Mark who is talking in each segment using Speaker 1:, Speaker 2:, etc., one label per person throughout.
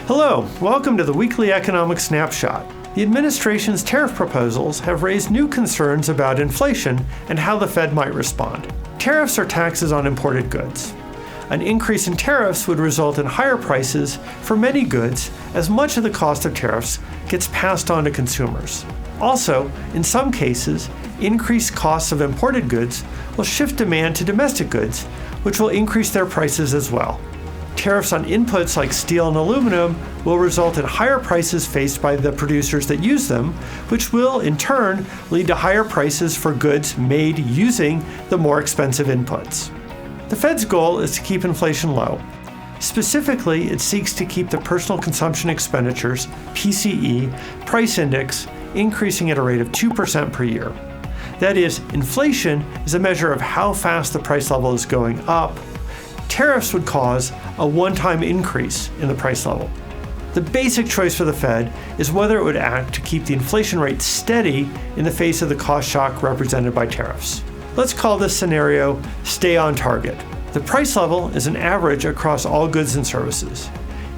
Speaker 1: Hello, welcome to the weekly economic snapshot. The administration's tariff proposals have raised new concerns about inflation and how the Fed might respond. Tariffs are taxes on imported goods. An increase in tariffs would result in higher prices for many goods, as much of the cost of tariffs gets passed on to consumers. Also, in some cases, increased costs of imported goods will shift demand to domestic goods, which will increase their prices as well. Tariffs on inputs like steel and aluminum will result in higher prices faced by the producers that use them, which will, in turn, lead to higher prices for goods made using the more expensive inputs. The Fed's goal is to keep inflation low. Specifically, it seeks to keep the personal consumption expenditures, PCE, price index increasing at a rate of 2% per year. That is, inflation is a measure of how fast the price level is going up. Tariffs would cause a one-time increase in the price level. The basic choice for the Fed is whether it would act to keep the inflation rate steady in the face of the cost shock represented by tariffs. Let's call this scenario stay on target. The price level is an average across all goods and services.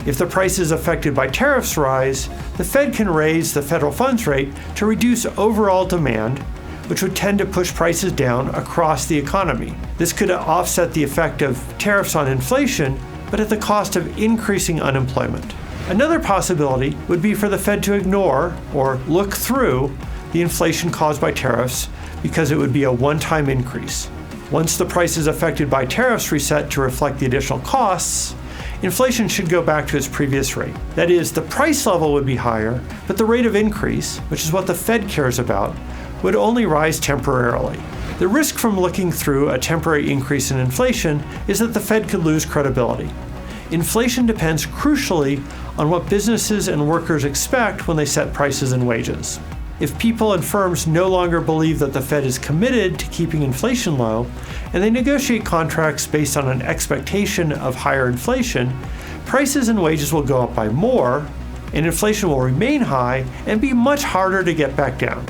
Speaker 1: If the prices affected by tariffs rise, the Fed can raise the federal funds rate to reduce overall demand, which would tend to push prices down across the economy. This could offset the effect of tariffs on inflation, but at the cost of increasing unemployment. Another possibility would be for the Fed to ignore or look through the inflation caused by tariffs because it would be a one-time increase. Once the prices affected by tariffs reset to reflect the additional costs, inflation should go back to its previous rate. That is, the price level would be higher, but the rate of increase, which is what the Fed cares about, would only rise temporarily. The risk from looking through a temporary increase in inflation is that the Fed could lose credibility. Inflation depends crucially on what businesses and workers expect when they set prices and wages. If people and firms no longer believe that the Fed is committed to keeping inflation low, and they negotiate contracts based on an expectation of higher inflation, prices and wages will go up by more, and inflation will remain high and be much harder to get back down.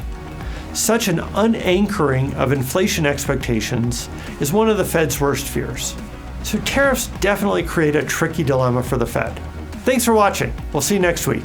Speaker 1: Such an unanchoring of inflation expectations is one of the Fed's worst fears. So tariffs definitely create a tricky dilemma for the Fed. Thanks for watching. We'll see you next week.